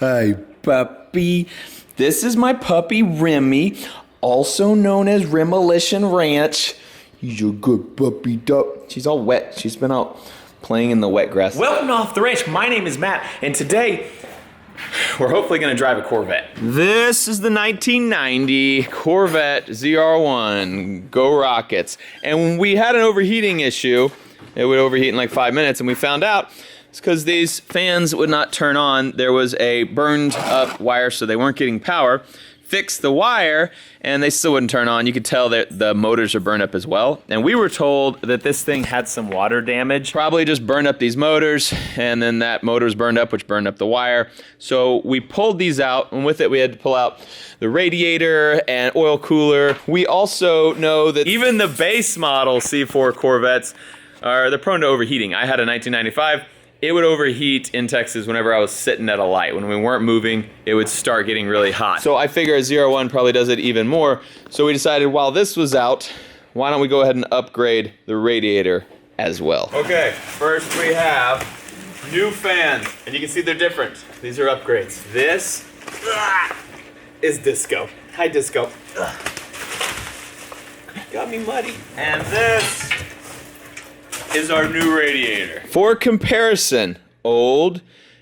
Hi, puppy. This is my puppy, Remy, also known as Remolition Ranch. He's a good puppy duck. She's all wet. She's been out playing in the wet grass. Welcome to Off the Ranch. My name is Matt, and today we're hopefully going to drive a Corvette. This is the 1990 Corvette ZR1. Go Rockets. And when we had an overheating issue, it would overheat in like 5 minutes, and we found out it's because these fans would not turn on. There was a burned up wire, so they weren't getting power. Fixed the wire, and they still wouldn't turn on. You could tell that the motors are burned up as well. And we were told that this thing had some water damage. Probably just burned up these motors, and then that motor was burned up, which burned up the wire. So we pulled these out, and with it we had to pull out the radiator and oil cooler. We also know that even the base model C4 Corvettes they're prone to overheating. I had a 1995. It would overheat in Texas whenever I was sitting at a light. When we weren't moving, it would start getting really hot. So I figure a ZR1 probably does it even more. So we decided while this was out, why don't we go ahead and upgrade the radiator as well. Okay, first we have new fans, and you can see they're different. These are upgrades. This is disco. Hi, disco. Got me muddy. And this is our new radiator. For comparison, old,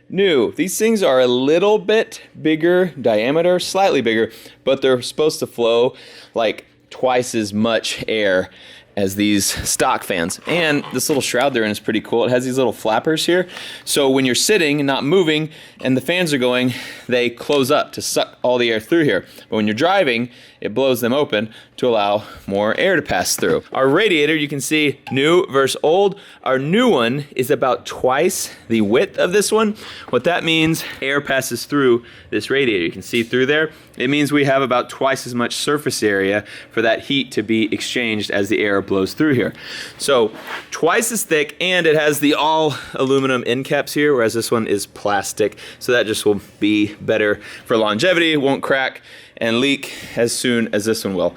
new. These things are a little bit bigger diameter, slightly bigger, but they're supposed to flow like twice as much air as these stock fans. And this little shroud they're in is pretty cool. It has these little flappers here. So when you're sitting and not moving and the fans are going, they close up to suck all the air through here. But when you're driving, it blows them open to allow more air to pass through. Our radiator, you can see new versus old. Our new one is about twice the width of this one. What that means, air passes through this radiator. You can see through there. It means we have about twice as much surface area for that heat to be exchanged as the air blows through here. So twice as thick, and it has the all aluminum end caps here, whereas this one is plastic. So that just will be better for longevity. It won't crack and leak as soon as this one will.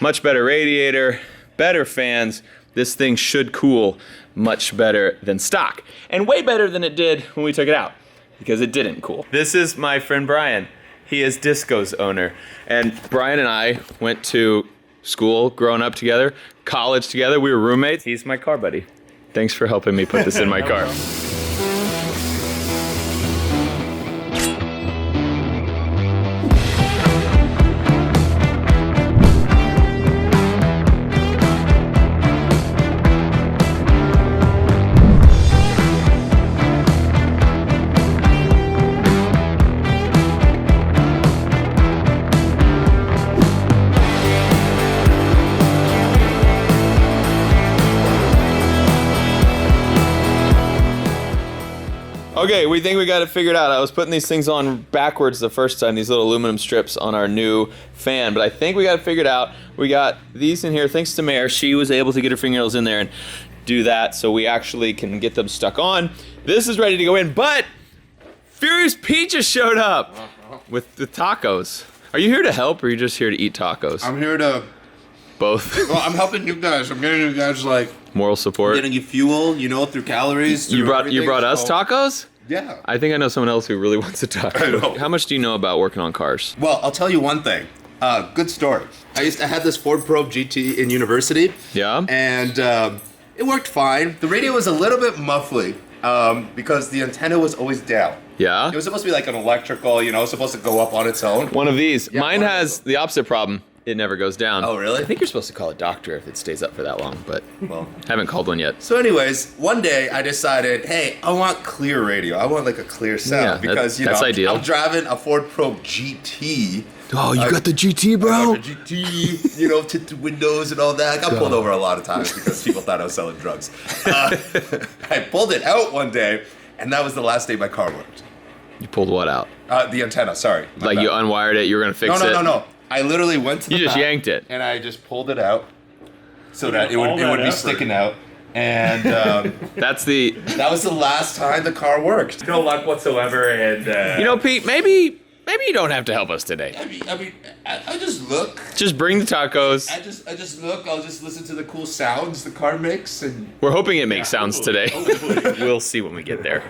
Much better radiator, better fans. This thing should cool much better than stock, and way better than it did when we took it out, because it didn't cool. This is my friend Brian. He is Disco's owner, and Brian and I went to school, growing up together, college together. We were roommates. He's my car buddy. Thanks for helping me put this in my car. Okay, we think we got it figured out. I was putting these things on backwards the first time, these little aluminum strips on our new fan, but I think we got it figured out. We got these in here thanks to Mare. She was able to get her fingernails in there and do that, so we actually can get them stuck on. This is ready to go in, but Furious Pete just showed up with the tacos. Are you here to help, or are you just here to eat tacos? I'm here to... Both. Well, I'm helping you guys. I'm getting you guys, like... moral support. I'm getting you fuel, you know, through calories. You brought us tacos? Yeah. I think I know someone else who really wants a taco. I know. How much do you know about working on cars? Well, I'll tell you one thing. Good story. I had this Ford Probe GT in university. Yeah? And it worked fine. The radio was a little bit muffly because the antenna was always down. Yeah? It was supposed to be like an electrical, you know, supposed to go up on its own. One of these. Yeah, Mine has the opposite problem. It never goes down. Oh, really? I think you're supposed to call a doctor if it stays up for that long, but well, haven't called one yet. So anyways, one day I decided, hey, I want clear radio. I want like a clear sound because, that's ideal. I'm driving a Ford Probe GT. Oh, you got the GT, bro? I got the GT, you know, tinted windows and all that. I got pulled over a lot of times because people thought I was selling drugs. I pulled it out one day, and that was the last day my car worked. You pulled what out? The antenna, sorry. Like bad. You unwired it, you were going to fix it? No. I literally went to the You just back, yanked it. and I just pulled it out so that it would be sticking out. And that was the last time the car worked. No luck whatsoever, and you know, Pete, maybe you don't have to help us today. I just look. Just bring the tacos. I just look. I'll just listen to the cool sounds the car makes, and we're hoping it makes sounds today. We'll see when we get there.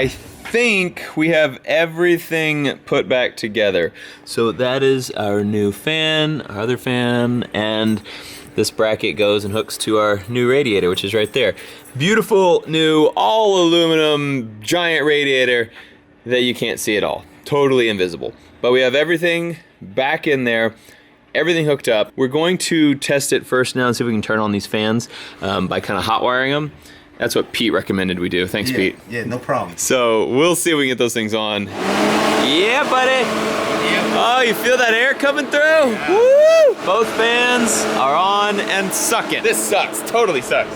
I think we have everything put back together. So that is our new fan, our other fan, and this bracket goes and hooks to our new radiator, which is right there. Beautiful new all aluminum giant radiator that you can't see at all. Totally invisible. But we have everything back in there, everything hooked up. We're going to test it first now and see if we can turn on these fans by kind of hot wiring them. That's what Pete recommended we do. Thanks, Pete. Yeah, no problem. So we'll see if we can get those things on. Yeah, buddy. Yeah. Oh, you feel that air coming through? Yeah. Woo! Both fans are on and sucking. This sucks. Totally sucks.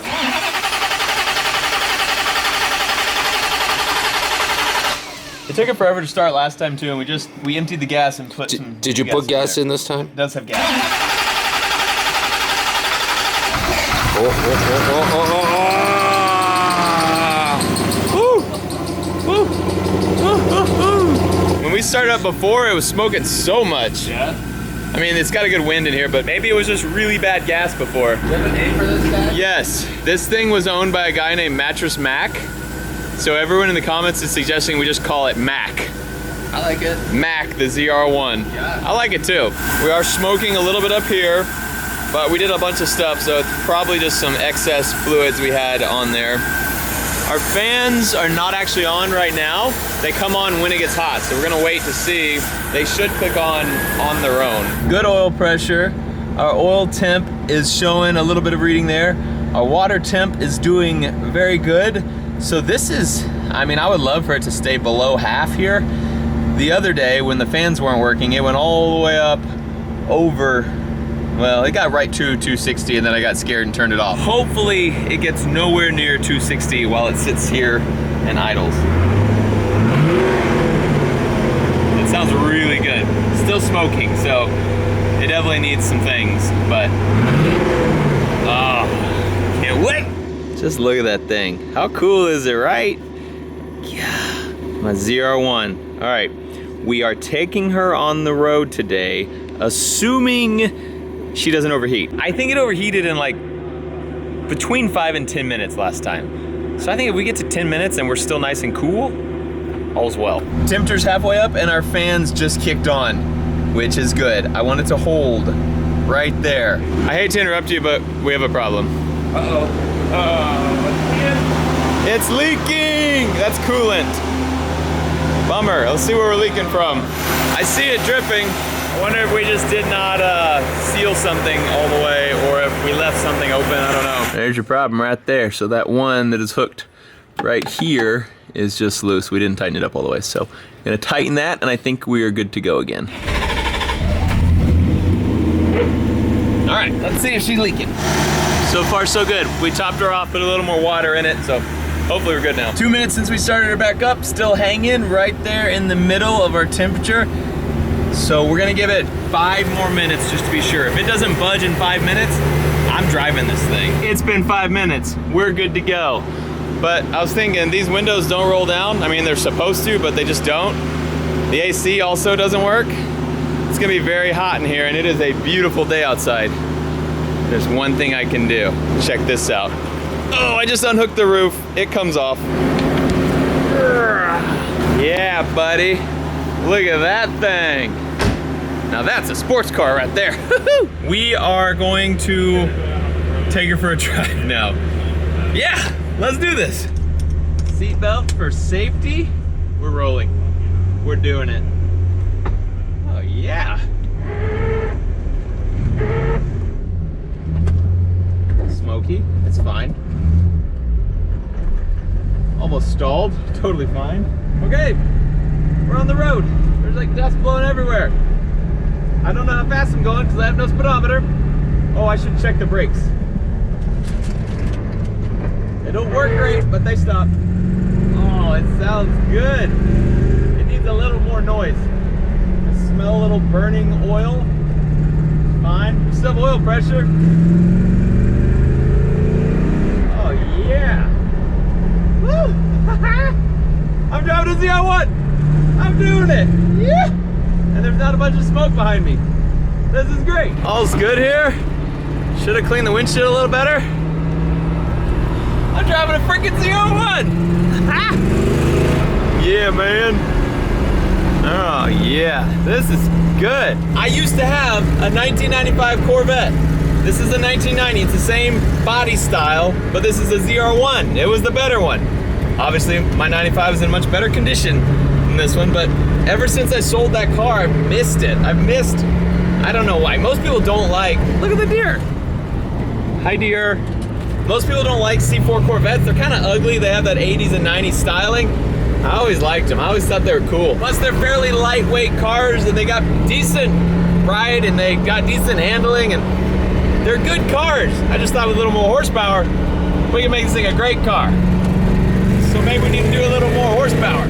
It took it forever to start last time too, and we emptied the gas and put some. Did you put gas in this time? It does have gas. When we started up before, it was smoking so much. Yeah. I mean, it's got a good wind in here, but maybe it was just really bad gas before. Do you have a name for this guy? Yes, this thing was owned by a guy named Mattress Mac. So everyone in the comments is suggesting we just call it Mac. I like it. Mac, the ZR1. Yeah. I like it too. We are smoking a little bit up here, but we did a bunch of stuff, so it's probably just some excess fluids we had on there. Our fans are not actually on right now. They come on when it gets hot, so we're gonna wait to see. They should click on their own. Good oil pressure. Our oil temp is showing a little bit of reading there. Our water temp is doing very good. So this is, I mean, I would love for it to stay below half here. The other day when the fans weren't working, it went all the way up over, well, it got right to 260 and then I got scared and turned it off. Hopefully it gets nowhere near 260 while it sits here and idles. It sounds really good. Still smoking, so it definitely needs some things, but can't wait. Just look at that thing. How cool is it, right? Yeah, my ZR1. All right, we are taking her on the road today, assuming she doesn't overheat. I think it overheated in like between 5 and 10 minutes last time. So I think if we get to 10 minutes and we're still nice and cool, all's well. Temperature's halfway up and our fans just kicked on, which is good. I want it to hold right there. I hate to interrupt you, but we have a problem. Uh-oh. It's leaking! That's coolant. Bummer. Let's see where we're leaking from. I see it dripping. I wonder if we just did not seal something all the way or if we left something open. I don't know. There's your problem right there. So that one that is hooked right here is just loose. We didn't tighten it up all the way. So I'm gonna tighten that and I think we are good to go again. All right, let's see if she's leaking. So far, so good. We topped her off, put a little more water in it, so hopefully we're good now. 2 minutes since we started her back up, still hanging right there in the middle of our temperature. So we're gonna give it 5 more minutes just to be sure. If it doesn't budge in 5 minutes, I'm driving this thing. It's been 5 minutes, we're good to go. But I was thinking, these windows don't roll down. I mean, they're supposed to, but they just don't. The AC also doesn't work. It's gonna be very hot in here and it is a beautiful day outside. There's one thing I can do. Check this out. Oh, I just unhooked the roof. It comes off. Yeah, buddy. Look at that thing. Now that's a sports car right there. We are going to take her for a drive now. Yeah, let's do this. Seatbelt for safety. We're rolling. We're doing it. Oh yeah. Smoky, it's fine. Almost stalled, totally fine. Okay, we're on the road. There's like dust blowing everywhere. I don't know how fast I'm going because I have no speedometer. Oh, I should check the brakes. They don't work great, but they stop. Oh, it sounds good. It needs a little more noise. I smell a little burning oil. Fine, we still have oil pressure. Oh yeah. Woo! I'm driving a ZR1. I'm doing it. Yeah. And there's not a bunch of smoke behind me. This is great. All's good here. Should have cleaned the windshield a little better. I'm driving a freaking ZR1. Yeah, man. Oh, yeah. This is good. I used to have a 1995 Corvette. This is a 1990. It's the same body style, but this is a ZR1. It was the better one. Obviously, my 95 is in much better condition than this one, but ever since I sold that car, I've missed it. I don't know why. Most people don't like, look at the deer. Hi, deer. Most people don't like C4 Corvettes. They're kind of ugly. They have that 80s and 90s styling. I always liked them. I always thought they were cool. Plus, they're fairly lightweight cars, and they got decent ride, and they got decent handling, and they're good cars. I just thought with a little more horsepower, we can make this thing a great car. So maybe we need to do a little more horsepower.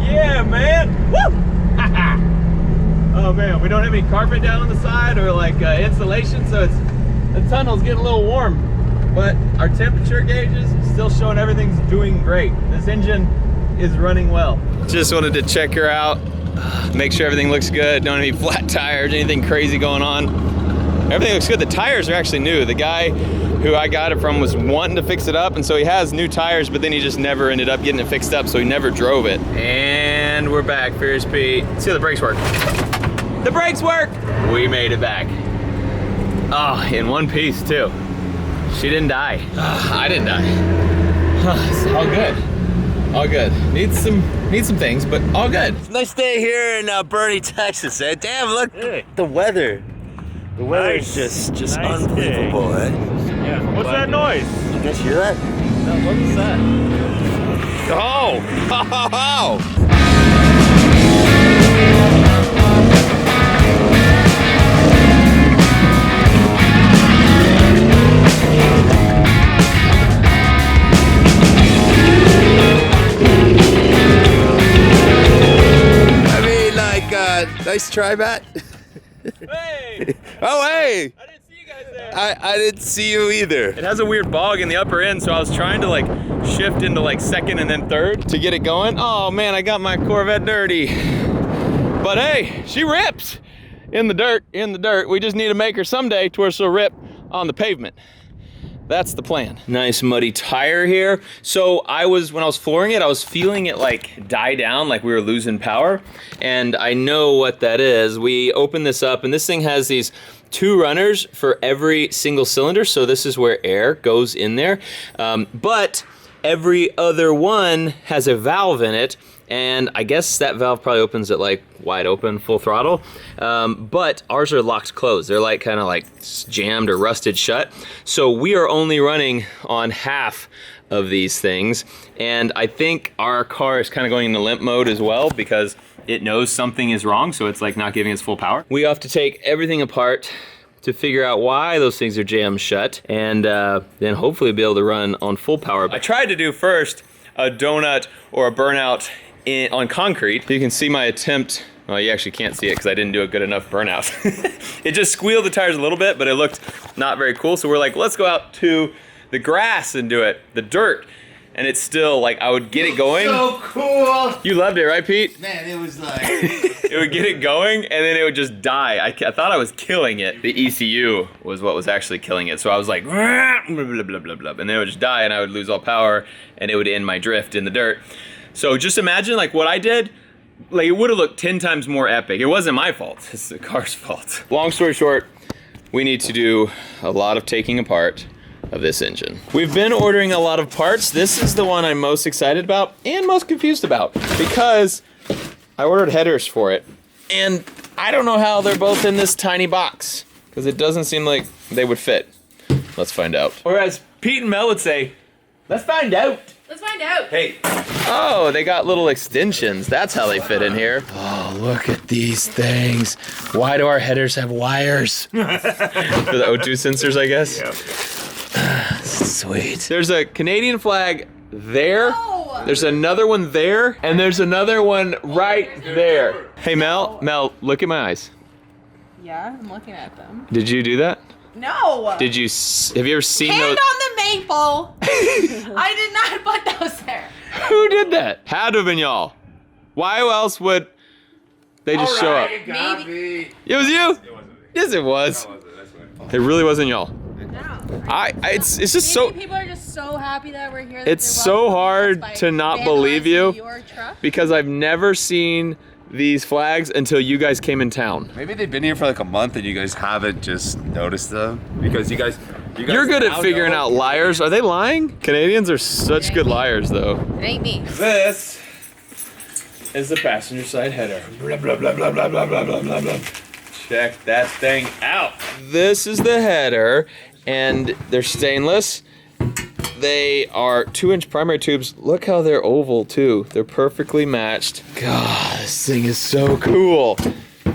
Yeah, man. Woo! Oh man, we don't have any carpet down on the side or like insulation, so the tunnel's getting a little warm. But our temperature gauge is still showing everything's doing great. This engine is running well. Just wanted to check her out, make sure everything looks good, don't have any flat tires, anything crazy going on. Everything looks good. The tires are actually new. The guy who I got it from was wanting to fix it up, and so he has new tires, but then he just never ended up getting it fixed up, so he never drove it. And we're back, Furious Pete. Let's see how the brakes work. The brakes work! We made it back. Oh, in one piece too. She didn't die. I didn't die. It's all good. All good. Need some things, but all good. It's a nice day here in Bernie, Texas. Eh? Damn, look at the weather. The weather is just Nice unbelievable, eh? Yeah. What's that noise? You guys hear that? No, what was that? Oh! Oh! I mean, like, nice try, Matt. Hey! Oh, hey! I didn't see you guys there. I didn't see you either. It has a weird bog in the upper end, so I was trying to like shift into like second and then third to get it going. Oh man, I got my Corvette dirty. But hey, she rips in the dirt, We just need to make her someday to where she'll rip on the pavement. That's the plan. Nice muddy tire here. So when I was flooring it, I was feeling it like die down, like we were losing power. And I know what that is. We open this up and this thing has these 2 runners for every single cylinder. So this is where air goes in there. But every other one has a valve in it. And I guess that valve probably opens it like wide open, full throttle. But ours are locked closed. They're like kind of like jammed or rusted shut. So we are only running on half of these things. And I think our car is kind of going into limp mode as well because it knows something is wrong. So it's like not giving us full power. We have to take everything apart to figure out why those things are jammed shut. And then hopefully be able to run on full power. I tried to do first a donut or a burnout on concrete. You can see my attempt. Well, you actually can't see it because I didn't do a good enough burnout. It just squealed the tires a little bit, but it looked not very cool. So we're like, let's go out to the grass and do it, the dirt. And it's still like, I would get it going. So cool. You loved it, right, Pete? Man, it was like... It would get it going and then it would just die. I thought I was killing it. The ECU was what was actually killing it. So I was like, blah, blah, blah, blah, blah, and then it would just die and I would lose all power and it would end my drift in the dirt. So just imagine like what I did, like it would have looked 10 times more epic. It wasn't my fault, it's the car's fault. Long story short, we need to do a lot of taking apart of this engine. We've been ordering a lot of parts. This is the one I'm most excited about and most confused about because I ordered headers for it and I don't know how they're both in this tiny box because it doesn't seem like they would fit. Let's find out. Or as Pete and Mel would say, let's find out. Let's find out. Hey. Oh, they got little extensions. That's how they fit in here. Oh, look at these things. Why do our headers have wires? For the O2 sensors, I guess? Yep. Sweet. There's a Canadian flag there. No. There's another one there. And there's another one right there. Hey, Mel, look at my eyes. Yeah, I'm looking at them. Did you do that? No. Have you ever seen Hand those? on the maple. I did not put those there. Who did that? Had to have been y'all. Why else would they just show up? Maybe. It was you? Yes, it was. It really wasn't y'all. No. It's just Maybe so. people are just so happy that we're here. That It's they're so welcoming us hard by to not believe you. vandalizing your truck. Because I've never seen these flags until you guys came in town. Maybe they've been here for like a month and you guys haven't just noticed them because you guys You're good at figuring out liars. Are they lying? Canadians are such good liars, though. It ain't me. This is the passenger side header. Blah, blah, blah, blah, blah, blah, blah, blah, blah, blah. Check that thing out. This is the header, and they're stainless. They are 2-inch primary tubes. Look how they're oval too. They're perfectly matched. God, this thing is so cool.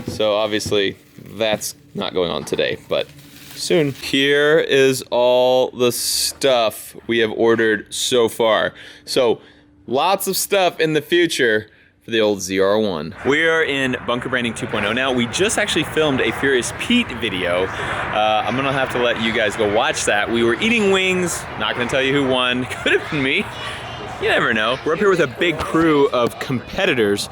So obviously that's not going on today, but soon. Here is all the stuff we have ordered so far. So lots of stuff in the future for the old ZR1. We are in Bunker Branding 2.0 now. We just actually filmed a Furious Pete video. I'm gonna have to let you guys go watch that. We were eating wings, not gonna tell you who won. Could have been me, you never know. We're up here with a big crew of competitors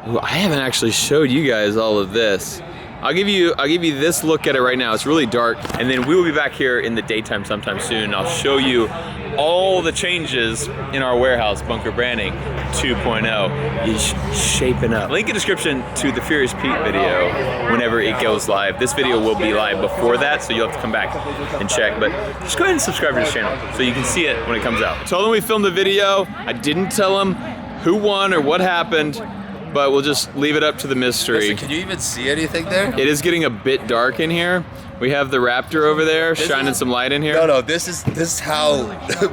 who I haven't actually showed you guys all of this. I'll give you this look at it right now. It's really dark, and then we will be back here in the daytime sometime soon. I'll show you all the changes in our warehouse, Bunker Branding 2.0 is shaping up. Link in description to the Furious Pete video whenever it goes live. This video will be live before that, so you'll have to come back and check, but just go ahead and subscribe to this channel so you can see it when it comes out. I told them we filmed the video. I didn't tell them who won or what happened, but we'll just leave it up to the mystery. Listen, can you even see anything there? It is getting a bit dark in here. We have the Raptor over there shining some light in here. No, this is how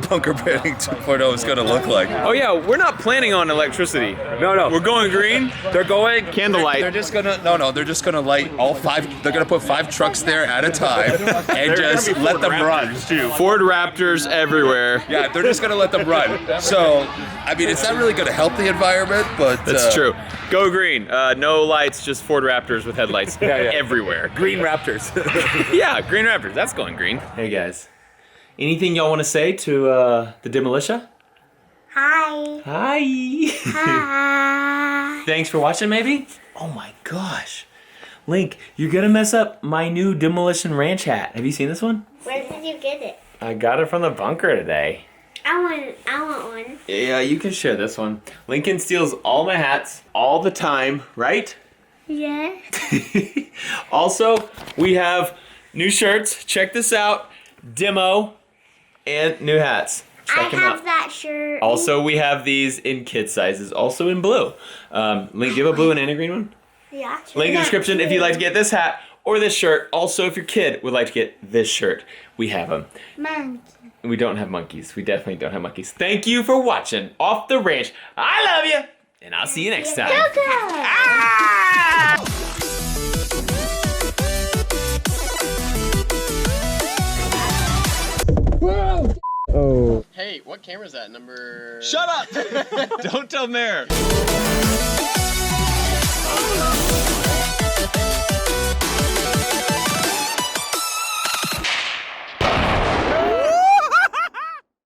Bunker Branding 2.0 is gonna look like. Oh yeah, we're not planning on electricity. No. We're going green. They're going Candlelight. They're just gonna they're just gonna light all 5. They're gonna put 5 trucks there at a time and just let them run. Ford Raptors everywhere. Yeah, they're just gonna let them run. So, I mean, it's not really gonna help the environment, but That's true. Go green. No lights, just Ford Raptors with headlights everywhere. Green Raptors. Yeah, green Raptors. That's going green. Hey guys, anything y'all want to say to the Demolitia? Hi. Hi. Hi. Thanks for watching, maybe? Oh my gosh. Link, you're gonna mess up my new Demolition Ranch hat. Have you seen this one? Where did you get it? I got it from the bunker today. I want one. Yeah, you can share this one. Lincoln steals all my hats all the time, right? Yeah. Also, we have new shirts. Check this out. Demo and new hats. Check them out. That shirt. Also, we have these in kid sizes, also in blue. Link, do you have a blue and a green one? Yeah. Link in the description if you'd like to get this hat or this shirt. Also, if your kid would like to get this shirt, we have them. Monkey. We don't have monkeys. We definitely don't have monkeys. Thank you for watching Off the Ranch. I love you, and I'll see you next time. Ah! Oh. Hey, what camera is that? Number... Shut up! Don't tell Mayor.